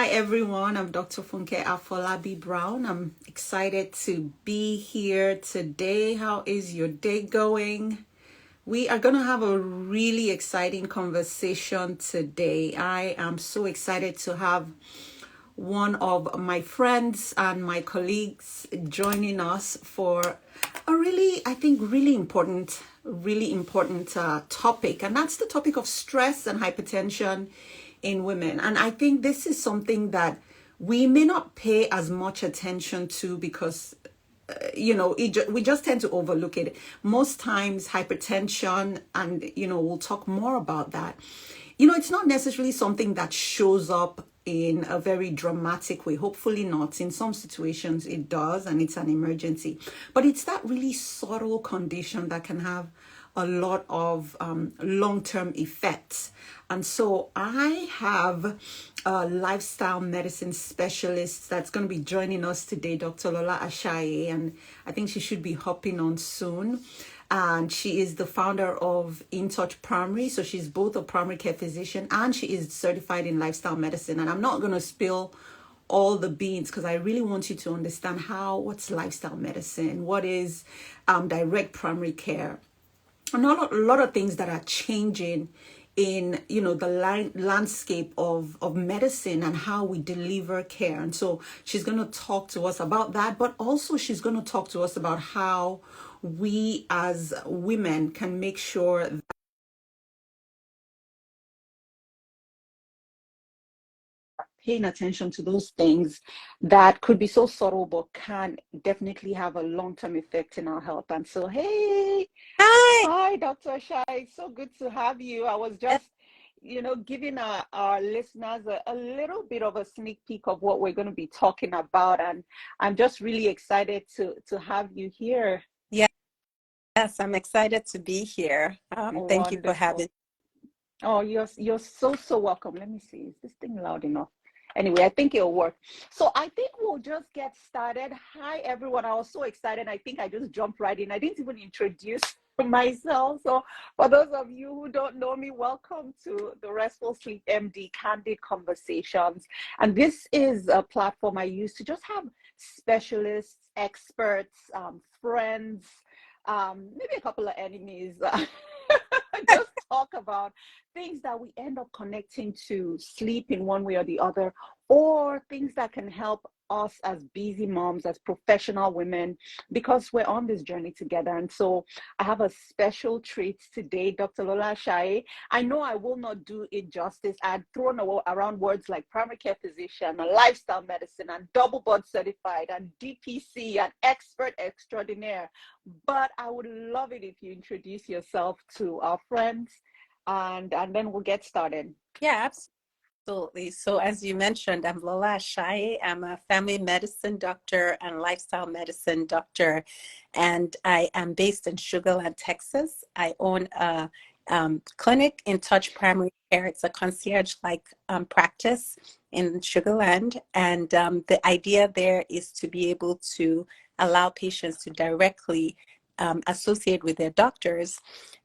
Hi everyone, I'm Dr. Funke Afolabi Brown. I'm excited to be here today. How is your day going? We are going to have a really exciting conversation today. I am so excited to have one of my friends and my colleagues joining us for a really, I think, really important topic. And that's the topic of stress and hypertension in women. And I think this is something that we may not pay as much attention to because we just tend to overlook it most times. Hypertension, and we'll talk more about that. It's not necessarily something that shows up in a very dramatic way. Hopefully not. In some situations it does, and it's an emergency, but it's that really subtle condition that can have a lot of long-term effects. And so I have a lifestyle medicine specialist that's going to be joining us today, Dr. Lola Ashaye, and I think she should be hopping on soon. And she is the founder of InTouch Primary. So she's both a primary care physician and she is certified in lifestyle medicine. And I'm not going to spill all the beans because I really want you to understand what's lifestyle medicine, what is direct primary care, and a lot of things that are changing in the landscape of medicine and how we deliver care. And so she's going to talk to us about that, but also she's going to talk to us about how we as women can make sure that paying attention to those things that could be so subtle but can definitely have a long-term effect in our health. And so, hey, Hi. hi, Dr. Shai. So good to have you. I was just, giving our listeners a little bit of a sneak peek of what we're going to be talking about. And I'm just really excited to have you here. Yes, I'm excited to be here. Thank you for Wonderful. having. Oh, you're so welcome. Let me see. Is this thing loud enough? Anyway, I think it'll work. So I think we'll just get started. Hi, everyone. I was so excited. I think I just jumped right in. I didn't even introduce myself. So for those of you who don't know me, welcome to the Restful Sleep MD Candid Conversations. And this is a platform I use to just have specialists, experts, friends, maybe a couple of enemies, just talk about things that we end up connecting to sleep in one way or the other, or things that can help us as busy moms, as professional women, because we're on this journey together. And so I have a special treat today, Dr. Lola Ashaye. I know I will not do it justice. I had thrown around words like primary care physician and lifestyle medicine and double board certified and DPC and expert extraordinaire. But I would love it if you introduce yourself to our friends, and then we'll get started. Yeah, absolutely. So as you mentioned, I'm Lola Ashaye. I'm a family medicine doctor and lifestyle medicine doctor, and I am based in Sugar Land, Texas. I own a clinic InTouch Primary Care. It's a concierge-like practice in Sugar Land, and the idea there is to be able to allow patients to directly associate with their doctors,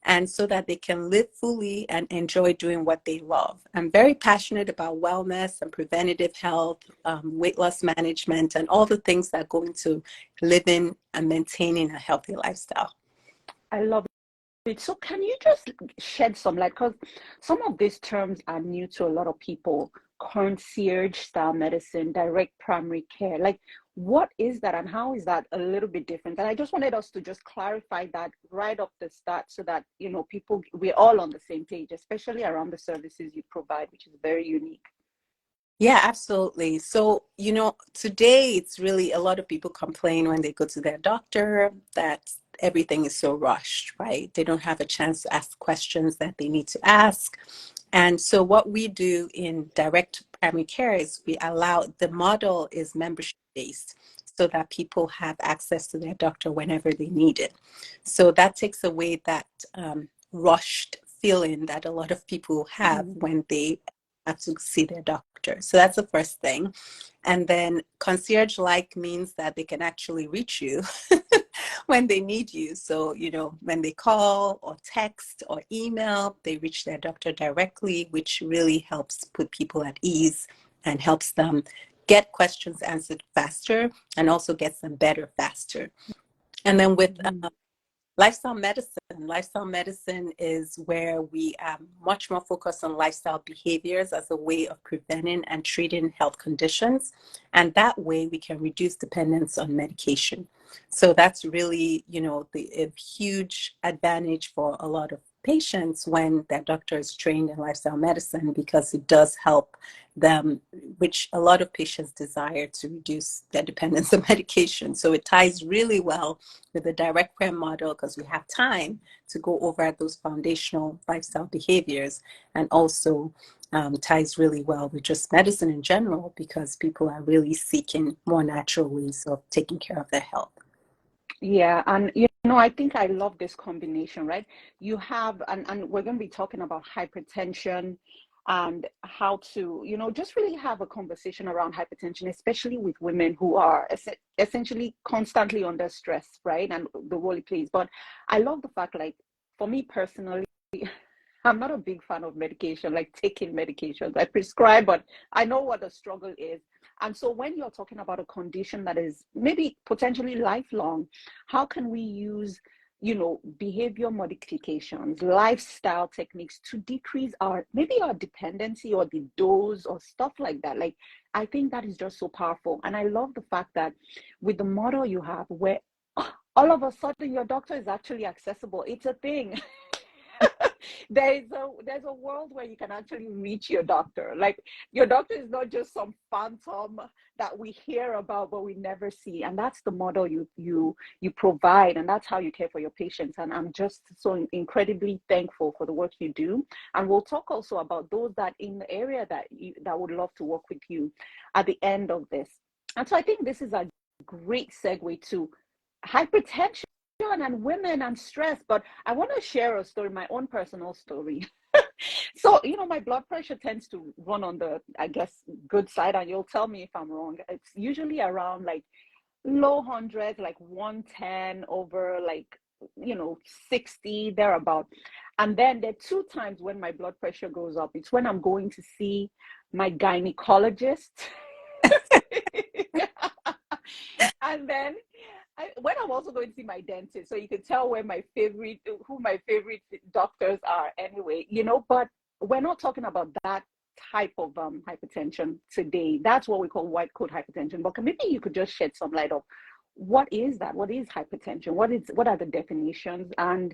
and so that they can live fully and enjoy doing what they love. I'm very passionate about wellness and preventative health, weight loss management, and all the things that go into living and maintaining a healthy lifestyle. I love it. So can you just shed some light, because some of these terms are new to a lot of people: concierge style medicine, direct primary care. Like, what is that and how is that a little bit different? And I just wanted us to just clarify that right off the start so that, people, we're all on the same page, especially around the services you provide, which is very unique. Yeah, absolutely. So, today it's really a lot of people complain when they go to their doctor that everything is so rushed, right? They don't have a chance to ask questions that they need to ask. And so what we do in direct primary care is we allow, the model is membership based so that people have access to their doctor whenever they need it. So that takes away that rushed feeling that a lot of people have Mm. when they have to see their doctor. So that's the first thing. And then concierge like means that they can actually reach you when they need you. So, when they call or text or email, they reach their doctor directly, which really helps put people at ease and helps them get questions answered faster and also gets them better faster. And then with lifestyle medicine is where we much more focus on lifestyle behaviors as a way of preventing and treating health conditions. And that way we can reduce dependence on medication. So that's really, a huge advantage for a lot of patients when their doctor is trained in lifestyle medicine, because it does help them, which a lot of patients desire, to reduce their dependence on medication. So it ties really well with the direct care model, because we have time to go over those foundational lifestyle behaviors, and also ties really well with just medicine in general, because people are really seeking more natural ways of taking care of their health. Yeah, and I think I love this combination, right? You have, and we're going to be talking about hypertension and how to, just really have a conversation around hypertension, especially with women who are essentially constantly under stress, right? And the role it plays. But I love the fact, like, for me personally, I'm not a big fan of medication, like taking medications. I prescribe, but I know what the struggle is. And so when you're talking about a condition that is maybe potentially lifelong, how can we use, behavior modifications, lifestyle techniques to decrease maybe our dependency or the dose or stuff like that? Like, I think that is just so powerful. And I love the fact that with the model you have, where all of a sudden your doctor is actually accessible. It's a thing. there's a world where you can actually reach your doctor. Like, your doctor is not just some phantom that we hear about but we never see. And that's the model you provide, and that's how you care for your patients. And I'm just so incredibly thankful for the work you do. And we'll talk also about those that in the area that would love to work with you at the end of this. And so I think this is a great segue to hypertension and women and stress. But I want to share a story, my own personal story. So, my blood pressure tends to run on the, I guess, good side, and you'll tell me if I'm wrong. It's usually around like low hundreds, like 110 over like, 60, thereabout. And then there are two times when my blood pressure goes up. It's when I'm going to see my gynecologist. And then when I'm also going to see my dentist, so you can tell who my favorite doctors are anyway, but we're not talking about that type of hypertension today. That's what we call white coat hypertension. But maybe you could just shed some light of what is that? What is hypertension? What are the definitions? And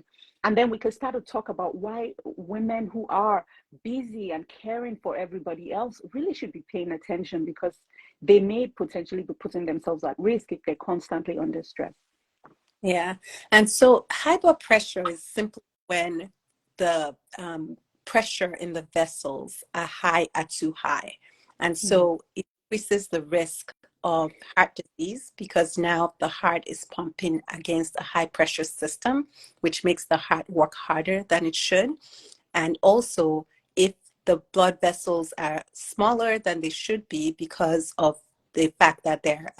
then we could start to talk about why women who are busy and caring for everybody else really should be paying attention, because they may potentially be putting themselves at risk if they're constantly under stress. Yeah. And so high blood pressure is simply when the pressure in the vessels are too high. And so it increases the risk of heart disease, because now the heart is pumping against a high pressure system, which makes the heart work harder than it should. And also, if the blood vessels are smaller than they should be because of the fact that they're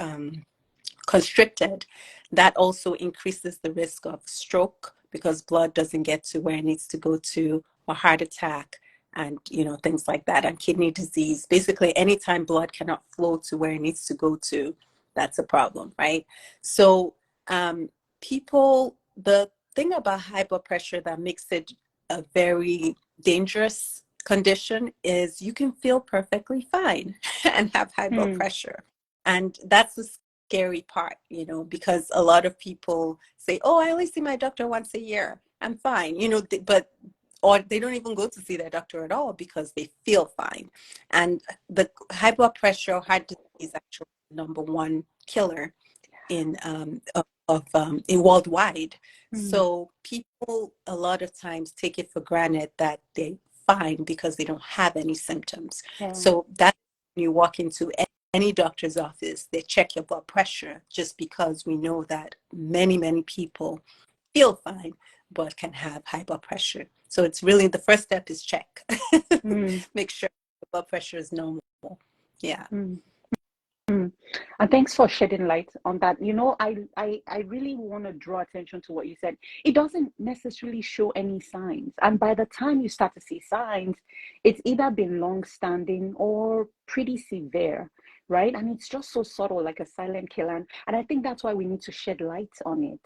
constricted, that also increases the risk of stroke, because blood doesn't get to where it needs to go to, or heart attack, and things like that, and kidney disease. Basically, anytime blood cannot flow to where it needs to go to, that's a problem, right? So the thing about high blood pressure that makes it a very dangerous condition is you can feel perfectly fine and have high blood pressure. And that's the scary part, because a lot of people say, oh, I only see my doctor once a year, I'm fine, or they don't even go to see their doctor at all because they feel fine. And the high blood pressure or heart disease is actually the number one killer in worldwide. So people a lot of times take it for granted that they're fine because they don't have any symptoms. So that when you walk into any doctor's office, they check your blood pressure, just because we know that many people feel fine but can have high blood pressure. So it's really, the first step is check. Make sure the blood pressure is normal. Yeah. Mm. And thanks for shedding light on that. I really want to draw attention to what you said. It doesn't necessarily show any signs. And by the time you start to see signs, it's either been long-standing or pretty severe, right? And it's just so subtle, like a silent killer. And I think that's why we need to shed light on it.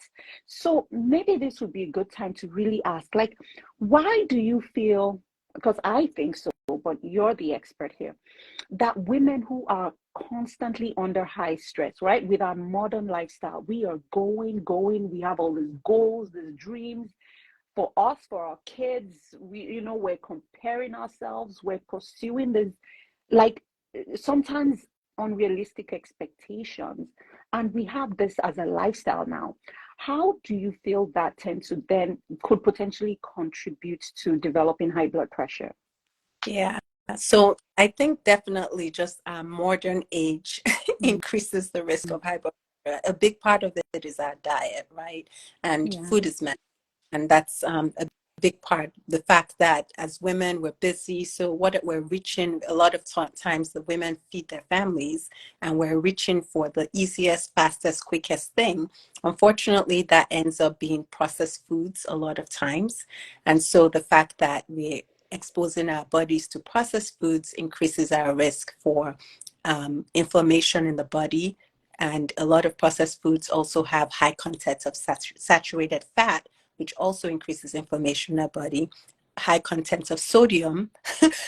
So maybe this would be a good time to really ask, like, why do you feel, because I think so, but you're the expert here, that women who are constantly under high stress, right? With our modern lifestyle, we are going, we have all these goals, these dreams for us, for our kids. We're comparing ourselves, we're pursuing this, like, sometimes unrealistic expectations. And we have this as a lifestyle now. How do you feel that tends to then could potentially contribute to developing high blood pressure? Yeah. So I think definitely just modern age Mm. increases the risk of high blood pressure. A big part of it is our diet, right? And Yeah. food is meant. And that's a big part. The fact that as women, we're busy. So what we're reaching, a lot of times the women feed their families and we're reaching for the easiest, fastest, quickest thing. Unfortunately, that ends up being processed foods a lot of times. And so the fact that we're exposing our bodies to processed foods increases our risk for inflammation in the body. And a lot of processed foods also have high content of saturated fat, which also increases inflammation in our body, high content of sodium.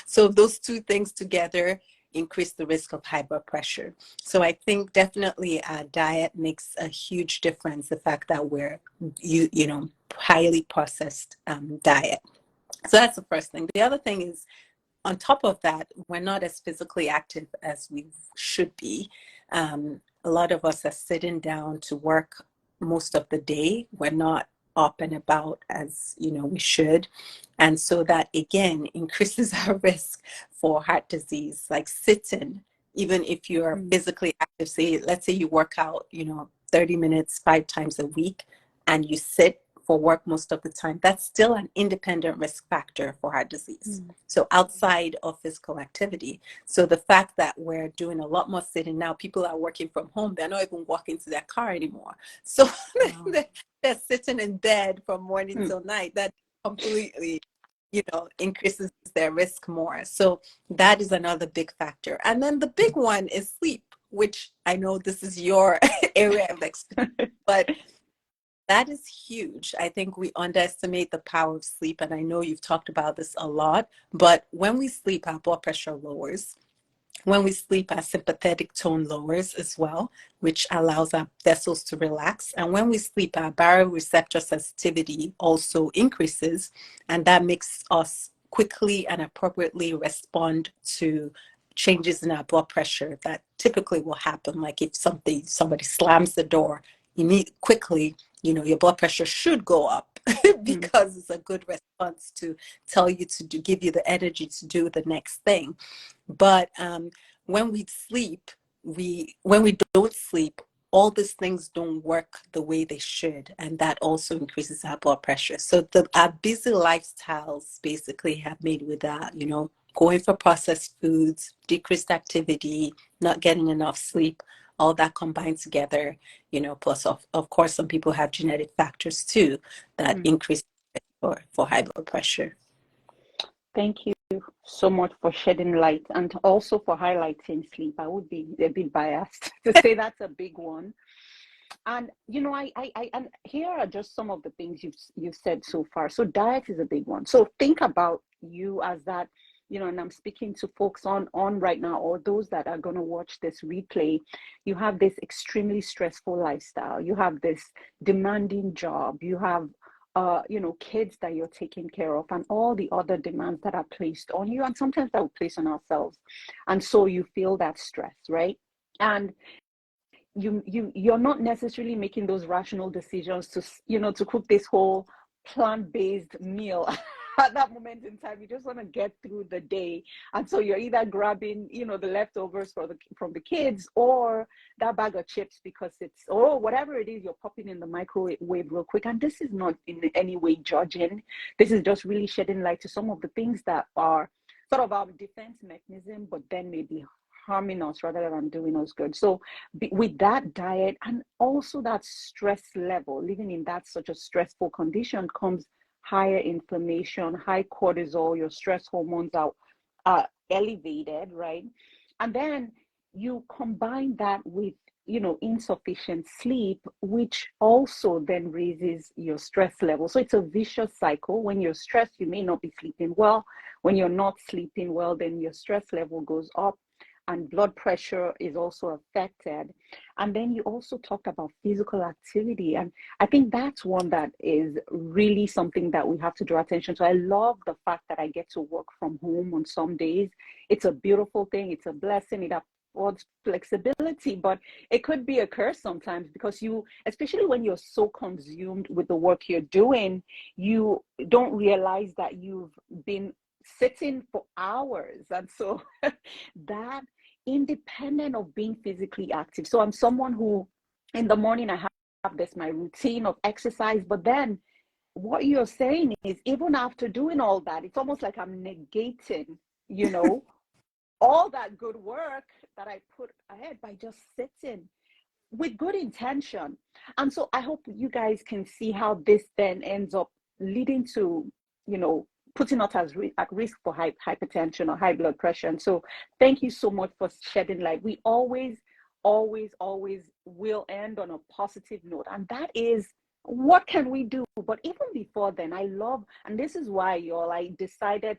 So those two things together increase the risk of high blood pressure. So I think definitely diet makes a huge difference. The fact that we're, highly processed diet. So that's the first thing. The other thing is, on top of that, we're not as physically active as we should be. A lot of us are sitting down to work most of the day. We're not up and about as we should, and so that again increases our risk for heart disease. Like sitting, even if you're Mm. physically active, say let's say you work out 30 minutes 5 times a week, and you sit for work most of the time, that's still an independent risk factor for heart disease. Mm. So outside of physical activity. So the fact that we're doing a lot more sitting now, people are working from home, they're not even walking to their car anymore. So Wow. they're sitting in bed from morning Mm. till night. That completely, increases their risk more. So that is another big factor. And then the big one is sleep, which I know this is your area of expertise, but that is huge. I think we underestimate the power of sleep. And I know you've talked about this a lot, but when we sleep, our blood pressure lowers. When we sleep, our sympathetic tone lowers as well, which allows our vessels to relax. And when we sleep, our baroreceptor sensitivity also increases, and that makes us quickly and appropriately respond to changes in our blood pressure that typically will happen. Like if somebody slams the door, quickly, your blood pressure should go up Mm. because it's a good response to tell you to give you the energy to do the next thing. But when we sleep, when we don't sleep, all these things don't work the way they should, and that also increases our blood pressure. So our busy lifestyles basically have made with that, going for processed foods, decreased activity, not getting enough sleep, all that combined together, plus of course some people have genetic factors too that Mm. increase for high blood pressure. Thank you so much for shedding light and also for highlighting sleep. I would be a bit biased to say that's a big one. And and here are just some of the things you've said so far. So diet is a big one. So think about you as that, and I'm speaking to folks on right now, or those that are going to watch this replay. You have this extremely stressful lifestyle. You have this demanding job. You have kids that you're taking care of, and all the other demands that are placed on you, and sometimes that we place on ourselves. And so you feel that stress, right? And you're not necessarily making those rational decisions to to cook this whole plant-based meal at that moment in time. You just want to get through the day, and so you're either grabbing the leftovers from the kids, or that bag of chips because it's, or whatever it is, you're popping in the microwave real quick. And this is not in any way judging. This is just really shedding light to some of the things that are sort of our defense mechanism, but then maybe harming us rather than doing us good. So with that diet and also that stress level, living in that such a stressful condition comes higher inflammation, high cortisol, your stress hormones are elevated, right? And then you combine that with insufficient sleep, which also then raises your stress level. So it's a vicious cycle. When you're stressed, you may not be sleeping well. When you're not sleeping well, then your stress level goes up and blood pressure is also affected. And then you also talked about physical activity. And I think that's one that is really something that we have to draw attention to. I love the fact that I get to work from home on some days. It's a beautiful thing. It's a blessing. It affords flexibility, but it could be a curse sometimes because especially when you're so consumed with the work you're doing, you don't realize that you've been sitting for hours. And so that independent of being physically active. So I'm someone who in the morning I have this my routine of exercise, but then what you're saying is even after doing all that, it's almost like I'm negating, all that good work that I put ahead by just sitting with good intention. And so I hope you guys can see how this then ends up leading to, putting us at risk for hypertension or high blood pressure. And so thank you so much for shedding light. We always, always, always will end on a positive note. And that is, what can we do? But even before then, I love, and this is why, y'all, I decided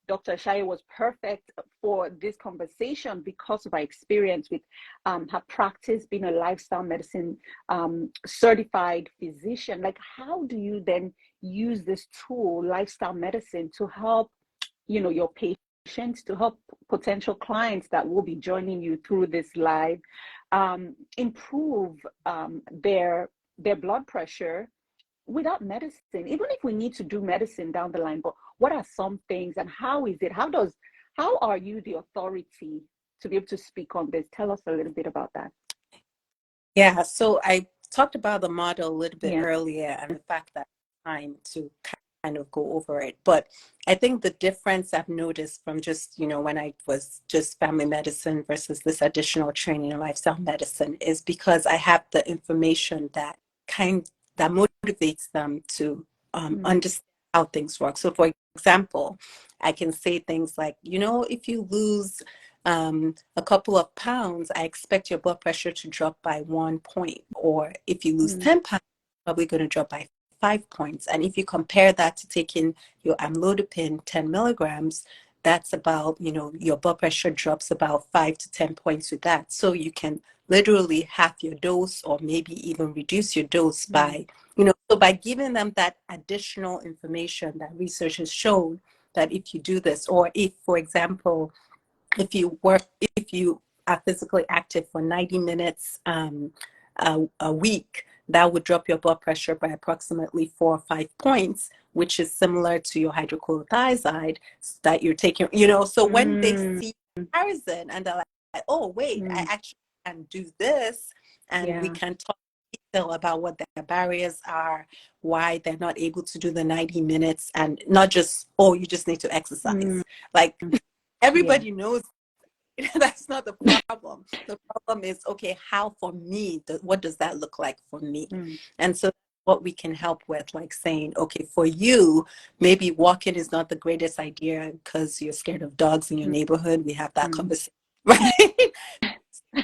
Dr. Ashaye was perfect for this conversation because of our experience with her practice, being a lifestyle medicine certified physician. Like, how do you then use this tool, lifestyle medicine, to help, your patients, to help potential clients that will be joining you through this live, improve their blood pressure without medicine, even if we need to do medicine down the line. But what are some things, and how are you the authority to be able to speak on this? Tell us a little bit about that. Yeah, so I talked about the model a little bit earlier and the fact that time to kind of go over it. But I think the difference I've noticed from just, when I was just family medicine versus this additional training in lifestyle medicine is because I have the information that motivates them to understand how things work. So for example, I can say things like, if you lose a couple of pounds, I expect your blood pressure to drop by 1 point. Or if you lose 10 pounds, probably going to drop by 5 points. And if you compare that to taking your amlodipine 10 milligrams, that's about, your blood pressure drops about 5 to 10 points with that. So you can literally half your dose or maybe even reduce your dose by, so by giving them that additional information that research has shown that if you do this, or if, for example, if you are physically active for 90 minutes a week, that would drop your blood pressure by approximately 4 or 5 points, which is similar to your hydrochlorothiazide that you're taking, so when they see comparison and they're like, oh, wait, I actually can do this, and we can talk detail about what their barriers are, why they're not able to do the 90 minutes, and not just, oh, you just need to exercise. Like, everybody knows that's not the problem. The problem is, okay, how for me, what does that look like for me? And so what we can help with, like saying, okay, for you, maybe walking is not the greatest idea because you're scared of dogs in your neighborhood. We have that conversation, right?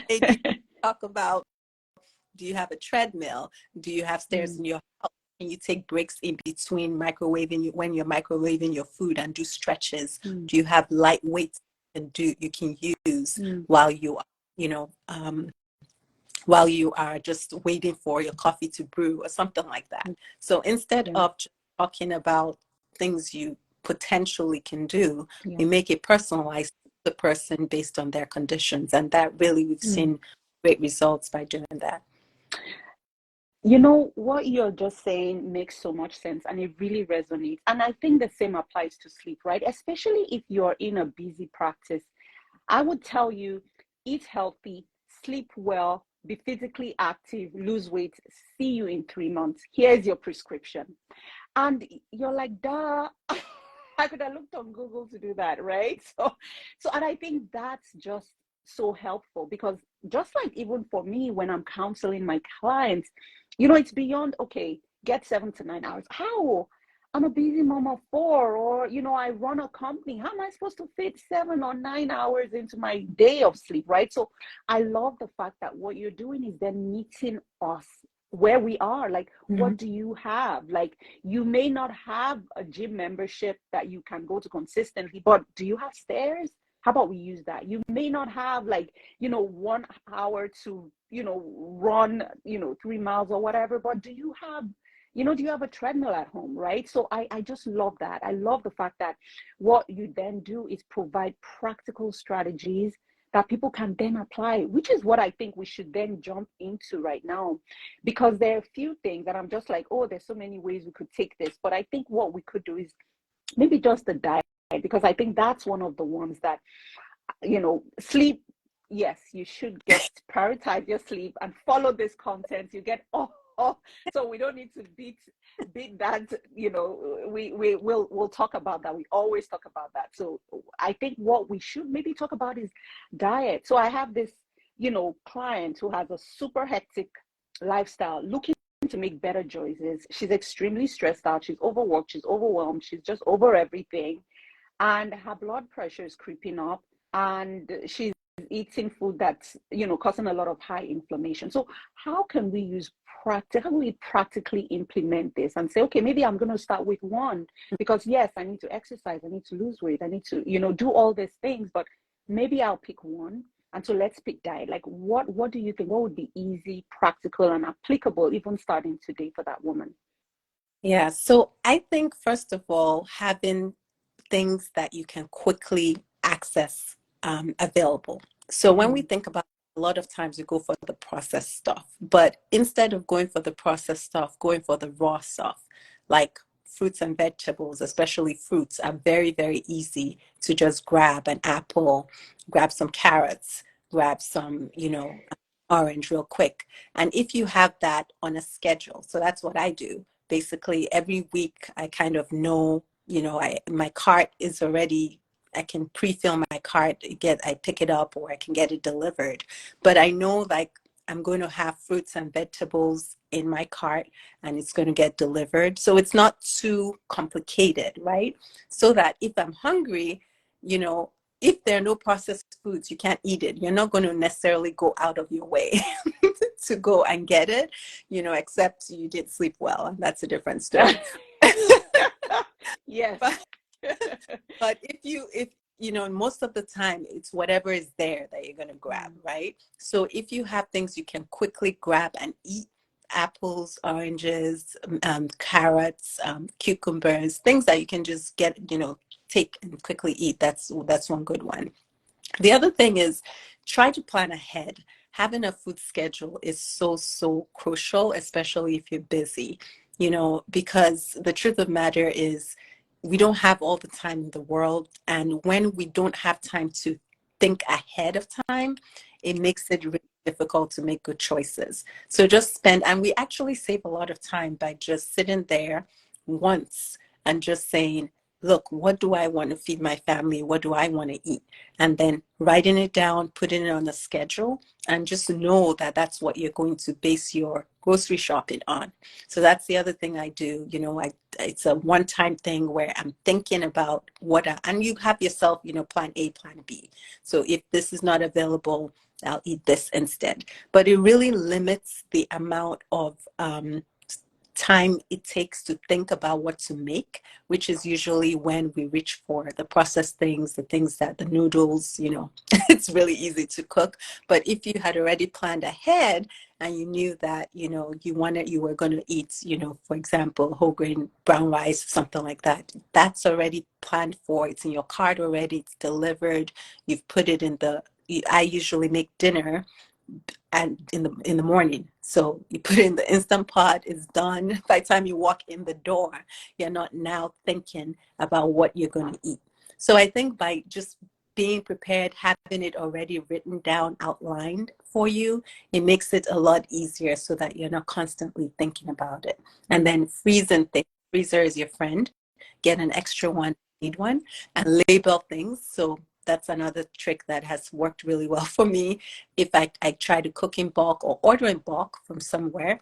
Maybe talk about, do you have a treadmill? Do you have stairs in your house? Can you take breaks in between when you're microwaving your food and do stretches? Do you have light weights you can use while you while you are just waiting for your coffee to brew or something like that? So instead of just talking about things you potentially can do, we make it personalized to the person based on their conditions, and that really we've seen great results by doing that. What you're just saying makes so much sense, and it really resonates. And I think the same applies to sleep, right? Especially if you're in a busy practice. I would tell you, eat healthy, sleep well, be physically active, lose weight, see you in 3 months. Here's your prescription. And you're like, duh, I could have looked on Google to do that, right? So, and I think that's just so helpful, because just like even for me, when I'm counseling my clients, you know, it's beyond, okay, get 7 to 9 hours. How? I'm a busy mom of four, or, you know, I run a company. How am I supposed to fit 7 or 9 hours into my day of sleep, right? So I love the fact that what you're doing is then meeting us where we are. Like, what do you have? Like, you may not have a gym membership that you can go to consistently, but do you have stairs? How about we use that? You may not have, like, you know, 1 hour to, you know, run, you know, 3 miles or whatever, but do you have, you know, do you have a treadmill at home, right? So I just love that. I love the fact that what you then do is provide practical strategies that people can then apply, which is what I think we should then jump into right now. Because there are a few things that I'm just like, oh, there's so many ways we could take this. But I think what we could do is maybe just the diet, because I think that's one of the ones that, you know, sleep. Yes, you should get prioritize your sleep and follow this content. You get so we don't need to beat that. You know, we'll talk about that. We always talk about that. So I think what we should maybe talk about is diet. So I have this, you know, client who has a super hectic lifestyle, looking to make better choices. She's extremely stressed out. She's overworked. She's overwhelmed. She's just over everything, and her blood pressure is creeping up, and she's eating food that's, you know, causing a lot of high inflammation. So how can we use how can we practically implement this and say, okay, maybe I'm going to start with one, because yes, I need to exercise, I need to lose weight, I need to, you know, do all these things, but maybe I'll pick one. And so let's pick diet. Like, what do you think, what would be easy, practical, and applicable even starting today for that woman? Yeah, so I think first of all, having things that you can quickly access available. So when we think about, a lot of times we go for the processed stuff, but instead of going for the processed stuff, going for the raw stuff, like fruits and vegetables, especially fruits, are very, very easy to just grab an apple, grab some carrots, grab some, you know, orange real quick. And if you have that on a schedule, so that's what I do. Basically, every week I kind of know, you know, my cart is already, I can pre-fill my cart, I pick it up, or I can get it delivered. But I know, like, I'm going to have fruits and vegetables in my cart and it's going to get delivered. So it's not too complicated, right? So that if I'm hungry, you know, if there are no processed foods, you can't eat it. You're not going to necessarily go out of your way to go and get it, you know, except you did sleep well, and that's a different story. Yes. But if you know, most of the time it's whatever is there that you're going to grab, right? So if you have things you can quickly grab and eat, apples, oranges, carrots, cucumbers, things that you can just get, you know, take and quickly eat, that's one good one. The other thing is, try to plan ahead. Having a food schedule is so, so crucial, especially if you're busy, you know, because the truth of the matter is we don't have all the time in the world. And when we don't have time to think ahead of time, it makes it really difficult to make good choices. So just spend, and we actually save a lot of time by just sitting there once and just saying, look, what do I want to feed my family? What do I want to eat? And then writing it down, putting it on a schedule, and just know that that's what you're going to base your grocery shopping on. So that's the other thing I do. You know, it's a one-time thing where I'm thinking about and you have yourself, you know, plan A, plan B. So if this is not available, I'll eat this instead. But it really limits the amount of time it takes to think about what to make, which is usually when we reach for the processed things, the things that the noodles, you know, it's really easy to cook. But if you had already planned ahead and you knew that, you know, you were going to eat, you know, for example, whole grain brown rice, something like that, that's already planned for. It's in your cart already. It's delivered. You've put it I usually make dinner and in the morning. So you put it in the Instant Pot, it's done. By the time you walk in the door, you're not now thinking about what you're going to eat. So I think by just being prepared, having it already written down, outlined for you, it makes it a lot easier so that you're not constantly thinking about it. And then freezing things. Freezer is your friend. Get an extra one, need one, and label things. So That's another trick that has worked really well for me. If I try to cook in bulk or order in bulk from somewhere,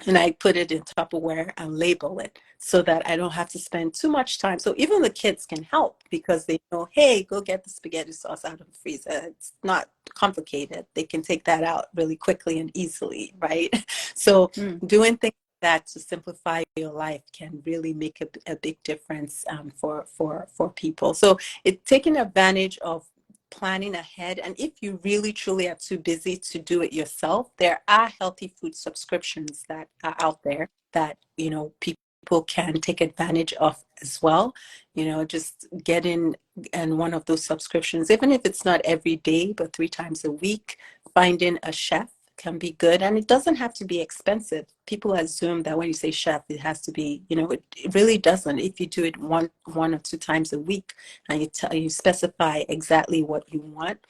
and I put it in Tupperware and label it so that I don't have to spend too much time. So even the kids can help because they know, hey, go get the spaghetti sauce out of the freezer. It's not complicated. They can take that out really quickly and easily, right? So doing things like that to simplify your life can really make a big difference for people. So it's taking advantage of planning ahead. And if you really truly are too busy to do it yourself, there are healthy food subscriptions that are out there that, you know, people can take advantage of as well. You know, just get in and one of those subscriptions, even if it's not every day, but 3 times a week, finding a chef can be good. And it doesn't have to be expensive. People assume that when you say chef, it has to be, you know, it really doesn't. If you do it one or 2 times a week and you specify exactly what you want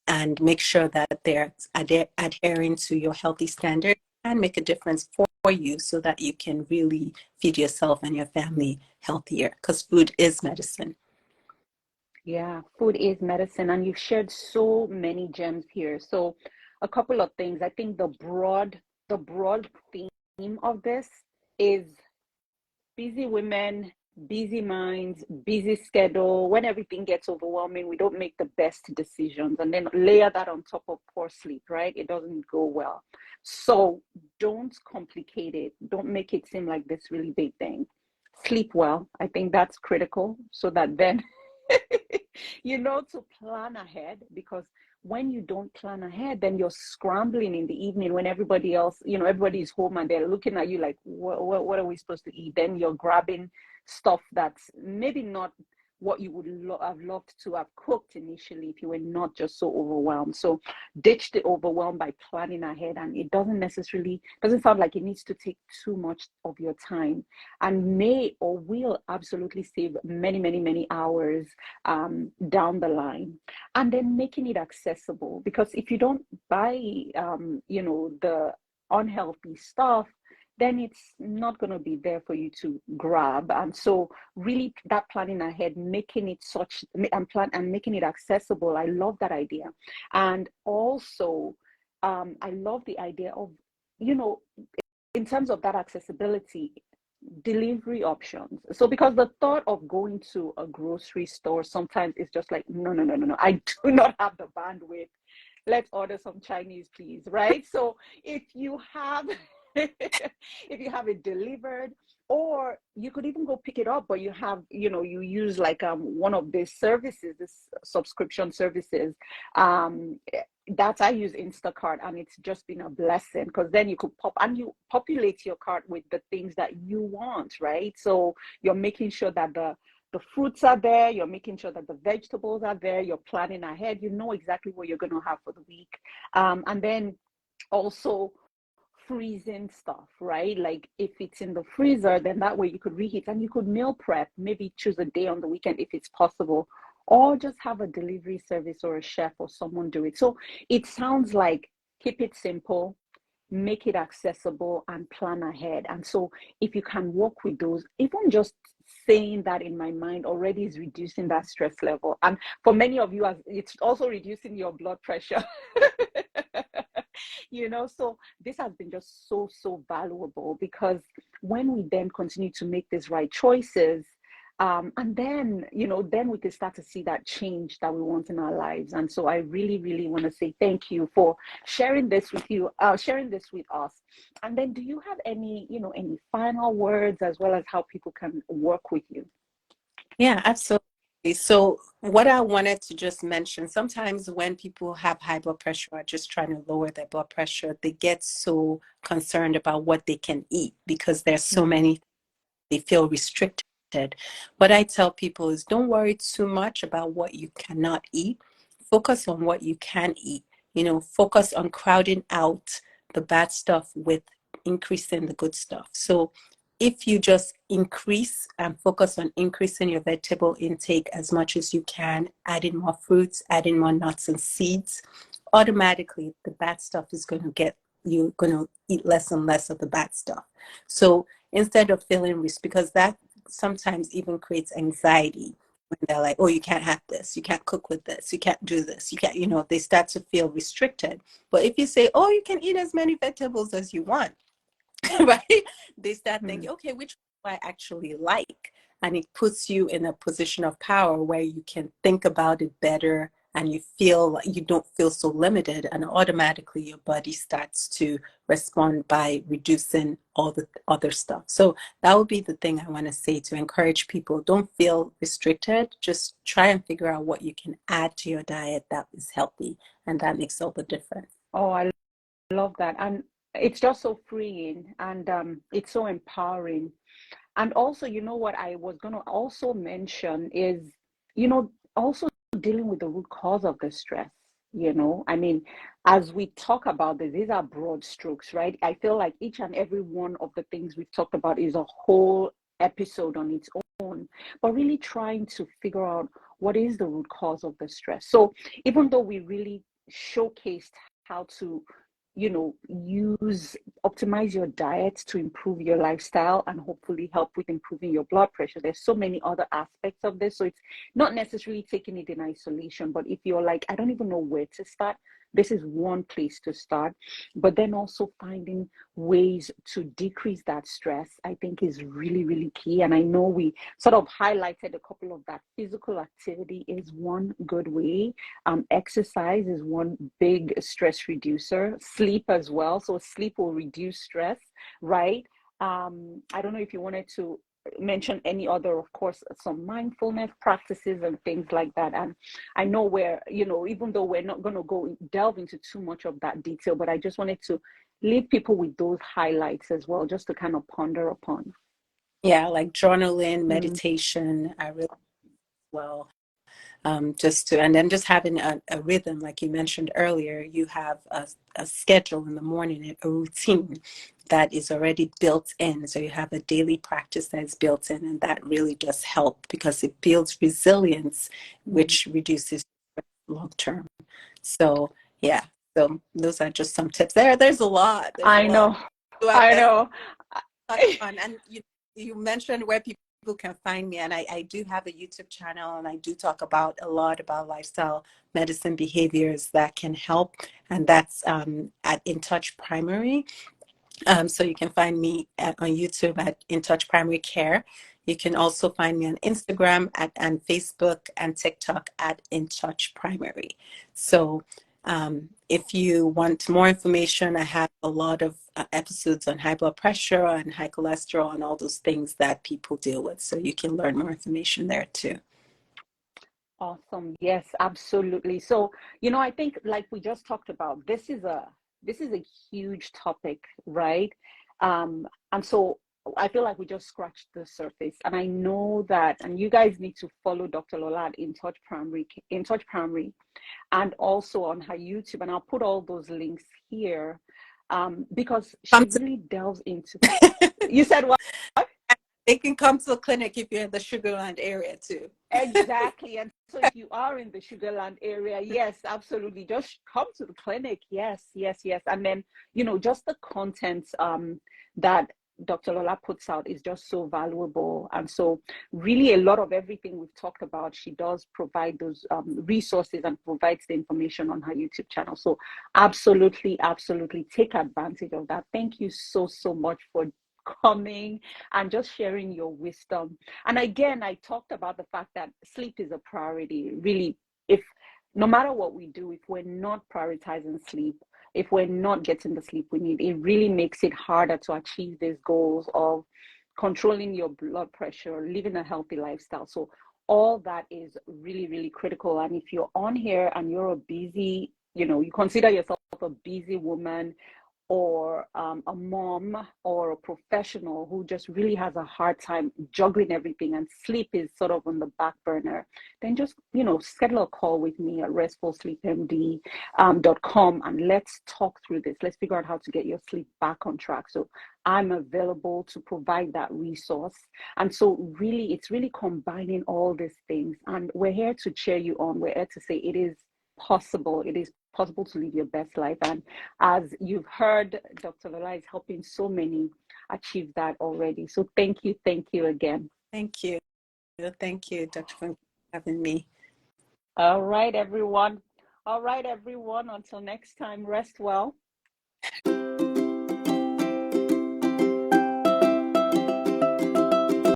and make sure that they're adhering to your healthy standards, and make a difference for you so that you can really feed yourself and your family healthier, because food is medicine. Yeah, food is medicine, and you've shared so many gems here. So, a couple of things. I think the broad theme of this is busy women, busy minds, busy schedule. When everything gets overwhelming, we don't make the best decisions. And then layer that on top of poor sleep, right? It doesn't go well. So don't complicate it. Don't make it seem like this really big thing. Sleep well. I think that's critical so that then to plan ahead, because when you don't plan ahead, then you're scrambling in the evening when everybody else, everybody's home and they're looking at you like, what are we supposed to eat? Then you're grabbing stuff that's maybe not what you would have loved to have cooked initially if you were not just so overwhelmed. So ditch the overwhelm by planning ahead, and it doesn't sound like it needs to take too much of your time, and may or will absolutely save many, many, many hours down the line. And then making it accessible, because if you don't buy the unhealthy stuff, then it's not going to be there for you to grab. And so really that planning ahead, making it such and making it accessible, I love that idea. And also I love the idea of, in terms of that accessibility, delivery options. So because the thought of going to a grocery store sometimes is just like, no, no, no, no, no, I do not have the bandwidth. Let's order some Chinese, please, right? So if you have if you have it delivered, or you could even go pick it up, but you use like one of these services, this subscription services. That I use Instacart, and it's just been a blessing, because then you could you populate your cart with the things that you want, right? So you're making sure that the fruits are there, you're making sure that the vegetables are there, you're planning ahead, you know exactly what you're going to have for the week. And then also freezing stuff, right? Like if it's in the freezer, then that way you could reheat, and you could meal prep, maybe choose a day on the weekend if it's possible, or just have a delivery service or a chef or someone do it. So it sounds like keep it simple, make it accessible, and plan ahead. And so if you can work with those, even just saying that in my mind already is reducing that stress level. And for many of you, it's also reducing your blood pressure. So this has been just so, so valuable, because when we then continue to make these right choices, and then then we can start to see that change that we want in our lives. And so I really, really want to say thank you for sharing this with us. And then do you have any final words, as well as how people can work with you? Yeah, absolutely. So what I wanted to just mention, sometimes when people have high blood pressure or just trying to lower their blood pressure, they get so concerned about what they can eat because there's so many, they feel restricted. What I tell people is don't worry too much about what you cannot eat. Focus on what you can eat. Focus on crowding out the bad stuff with increasing the good stuff. So if you just increase and focus on increasing your vegetable intake as much as you can, adding more fruits, adding more nuts and seeds, automatically the bad stuff is you're going to eat less and less of the bad stuff. So instead of feeling risk, because that sometimes even creates anxiety when they're like, oh, you can't have this, you can't cook with this, you can't do this, you can't, they start to feel restricted. But if you say, oh, you can eat as many vegetables as you want, right? They start thinking, okay, which one do I actually like? And it puts you in a position of power where you can think about it better, and you feel like you don't feel so limited, and automatically your body starts to respond by reducing all the other stuff. So that would be the thing I want to say, to encourage people. Don't feel restricted. Just try and figure out what you can add to your diet that is healthy, and that makes all the difference. Oh, I love that. And it's just so freeing, and it's so empowering. And also, what I was going to also mention is, also dealing with the root cause of the stress. I mean, as we talk about this, these are broad strokes, right? I feel like each and every one of the things we've talked about is a whole episode on its own, but really trying to figure out what is the root cause of the stress. So even though we really showcased how to optimize your diet to improve your lifestyle and hopefully help with improving your blood pressure, there's so many other aspects of this. So it's not necessarily taking it in isolation, but if you're like, I don't even know where to start, this is one place to start. But then also finding ways to decrease that stress, I think, is really, really key. And I know we sort of highlighted a couple of that. Physical activity is one good way. Exercise is one big stress reducer. Sleep as well. So sleep will reduce stress, right? I don't know if you wanted to mention any other, of course, some mindfulness practices and things like that. And I know even though we're not going to delve into too much of that detail, but I just wanted to leave people with those highlights as well, just to kind of ponder upon. Yeah, like journaling, meditation, I really well. And then just having a rhythm, like you mentioned earlier, you have a schedule in the morning, a routine that is already built in. So you have a daily practice that is built in, and that really does help because it builds resilience, which reduces long term. So yeah, so those are just some tips. There's a lot. There's a I lot know. throughout I that know. touch on. And you mentioned where people can find me, and I do have a YouTube channel, and I do talk about a lot about lifestyle medicine behaviors that can help, and that's at InTouch Primary. So you can find me on YouTube at InTouch Primary Care. You can also find me on Instagram and Facebook and TikTok at InTouch Primary. So if you want more information, I have a lot of episodes on high blood pressure and high cholesterol and all those things that people deal with. So you can learn more information there too. Awesome. Yes, absolutely. So, I think, like we just talked about, this is a huge topic, right? And so I feel like we just scratched the surface. And I know that, and you guys need to follow Dr. Lola at InTouch Primary, and also on her YouTube. And I'll put all those links here, because she really delves into. You said what? They can come to the clinic if you're in the Sugarland area too. Exactly. And so if you are in the Sugarland area, yes, absolutely. Just come to the clinic. Yes, yes, yes. And then, just the content that Dr. Lola puts out is just so valuable. And so really a lot of everything we've talked about, she does provide those resources and provides the information on her YouTube channel. So absolutely, absolutely take advantage of that. Thank you so, so much for coming and just sharing your wisdom. And again, I talked about the fact that sleep is a priority. Really, if no matter what we do, if we're not prioritizing sleep, if we're not getting the sleep we need, it really makes it harder to achieve these goals of controlling your blood pressure, living a healthy lifestyle. So all that is really, really critical. And if you're on here and you're a busy, you consider yourself a busy woman, or a mom or a professional who just really has a hard time juggling everything, and sleep is sort of on the back burner, then just schedule a call with me at restfulsleepmd.com, and let's talk through this. Let's figure out how to get your sleep back on track. So I'm available to provide that resource. And so really, it's really combining all these things, and we're here to cheer you on. We're here to say it is possible. It is possible to live your best life. And as you've heard, Dr. Lola is helping so many achieve that already. So thank you again. Thank you, Dr. Funk. having me. All right, everyone. All right, everyone. Until next time, rest well.